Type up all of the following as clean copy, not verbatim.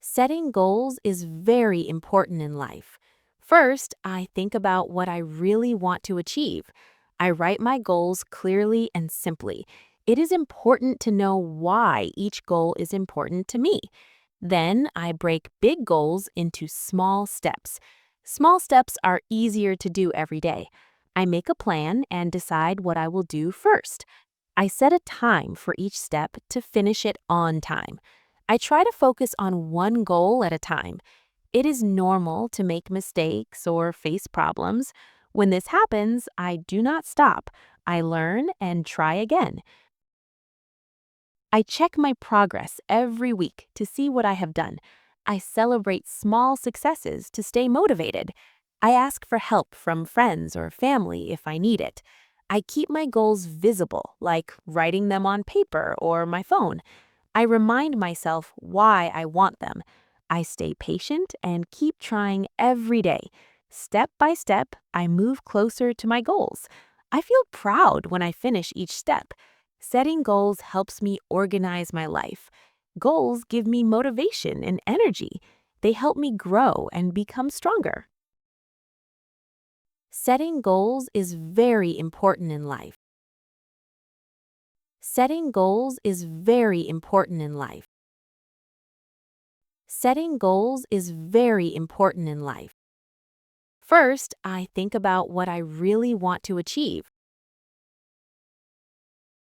Setting goals is very important in life. First, I think about what I really want to achieve. I write my goals clearly and simply. It is important to know why each goal is important to me. Then I break big goals into small steps. Small steps are easier to do every day. I make a plan and decide what I will do first. I set a time for each step to finish it on time. I try to focus on one goal at a time. It is normal to make mistakes or face problems. When this happens, I do not stop. I learn and try again. I check my progress every week to see what I have done. I celebrate small successes to stay motivated. I ask for help from friends or family if I need it. I keep my goals visible, like writing them on paper or my phone. I remind myself why I want them. I stay patient and keep trying every day. Step by step, I move closer to my goals. I feel proud when I finish each step. Setting goals helps me organize my life. Goals give me motivation and energy. They help me grow and become stronger. Setting goals is very important in life. Setting goals is very important in life. Setting goals is very important in life. First, I think about what I really want to achieve.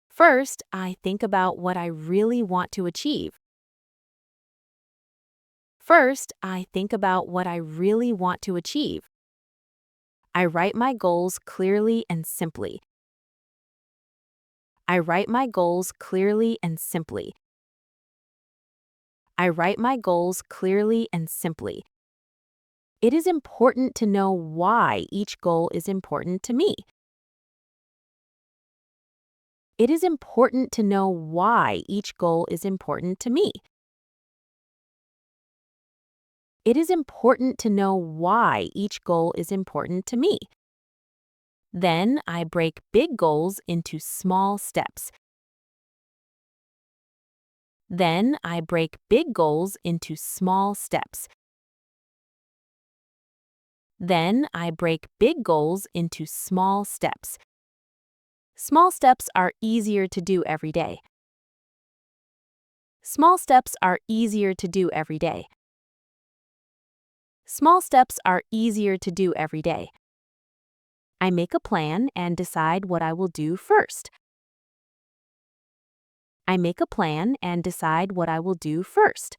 First, I think about what I really want to achieve. First, I think about what I really want to achieve. I write my goals clearly and simply. I write my goals clearly and simply. I write my goals clearly and simply. It is important to know why each goal is important to me. It is important to know why each goal is important to me. It is important to know why each goal is important to me. Then I break big goals into small steps. Then I break big goals into small steps. Then I break big goals into small steps. Small steps are easier to do every day. Small steps are easier to do every day. Small steps are easier to do every day. I make a plan and decide what I will do first. I make a plan and decide what I will do first.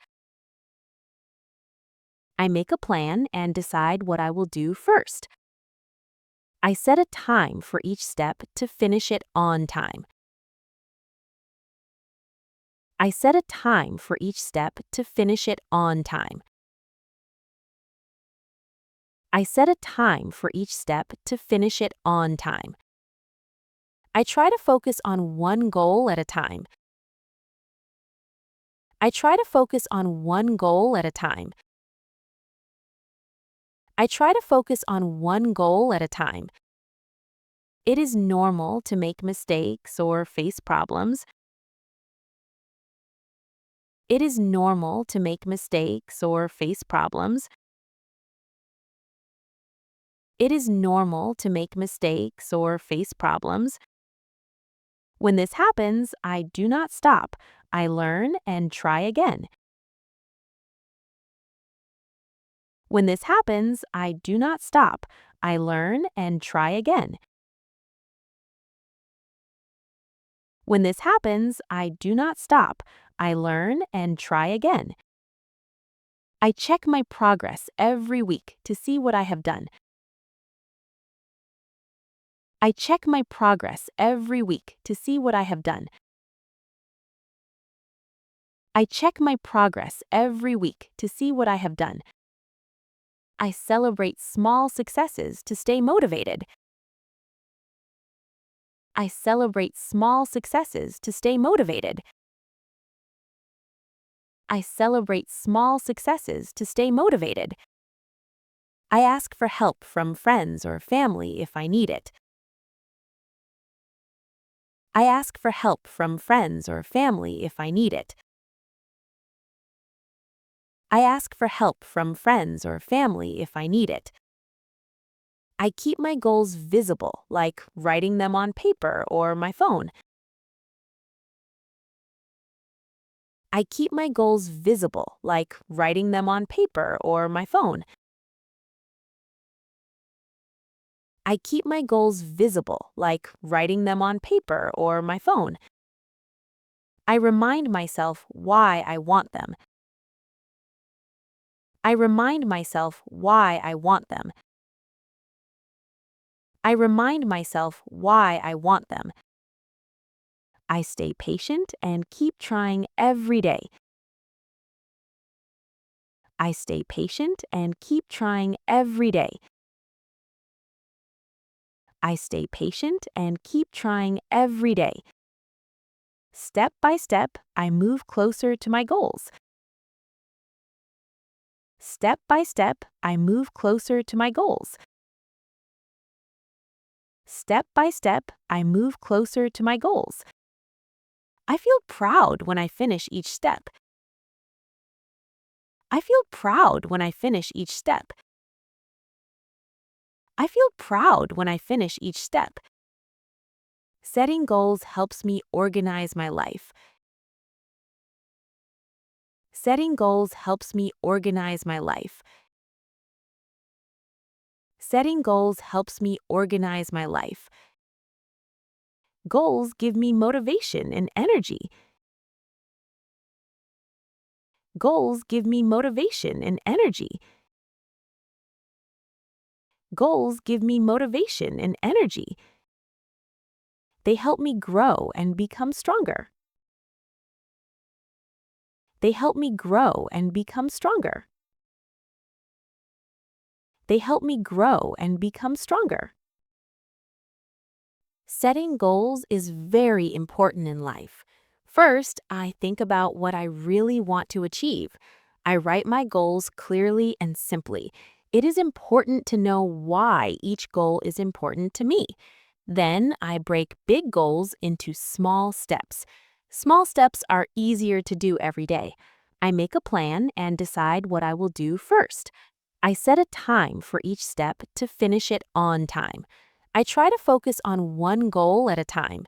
I make a plan and decide what I will do first. I set a time for each step to finish it on time. I set a time for each step to finish it on time. I set a time for each step to finish it on time. I try to focus on one goal at a time. I try to focus on one goal at a time. I try to focus on one goal at a time. It is normal to make mistakes or face problems. It is normal to make mistakes or face problems. It is normal to make mistakes or face problems. When this happens, I do not stop. I learn and try again. When this happens, I do not stop. I learn and try again. When this happens, I do not stop. I learn and try again. I check my progress every week to see what I have done. I check my progress every week to see what I have done. I check my progress every week to see what I have done. I celebrate small successes to stay motivated. I celebrate small successes to stay motivated. I celebrate small successes to stay motivated. I ask for help from friends or family if I need it. I ask for help from friends or family if I need it. I ask for help from friends or family if I need it. I keep my goals visible, like writing them on paper or my phone. I keep my goals visible, like writing them on paper or my phone. I keep my goals visible, like writing them on paper or my phone. I remind myself why I want them. I remind myself why I want them. I remind myself why I want them. I stay patient and keep trying every day. I stay patient and keep trying every day. I stay patient and keep trying every day. Step by step, I move closer to my goals. Step by step, I move closer to my goals. Step by step, I move closer to my goals. I feel proud when I finish each step. I feel proud when I finish each step. I feel proud when I finish each step. Setting goals helps me organize my life. Setting goals helps me organize my life. Setting goals helps me organize my life. Goals give me motivation and energy. Goals give me motivation and energy. Goals give me motivation and energy. They help me grow and become stronger. They help me grow and become stronger. They help me grow and become stronger. Setting goals is very important in life. First, I think about what I really want to achieve. I write my goals clearly and simply. It is important to know why each goal is important to me. Then I break big goals into small steps. Small steps are easier to do every day. I make a plan and decide what I will do first. I set a time for each step to finish it on time. I try to focus on one goal at a time.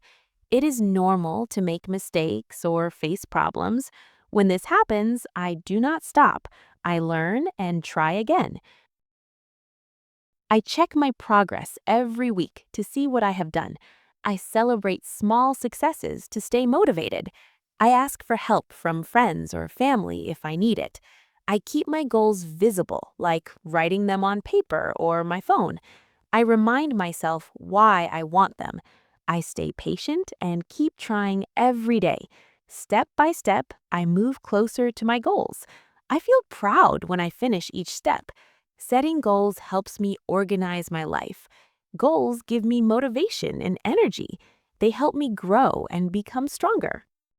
It is normal to make mistakes or face problems. When this happens, I do not stop. I learn and try again. I check my progress every week to see what I have done. I celebrate small successes to stay motivated. I ask for help from friends or family if I need it. I keep my goals visible, like writing them on paper or my phone. I remind myself why I want them. I stay patient and keep trying every day. Step by step, I move closer to my goals. I feel proud when I finish each step. Setting goals helps me organize my life. Goals give me motivation and energy. They help me grow and become stronger.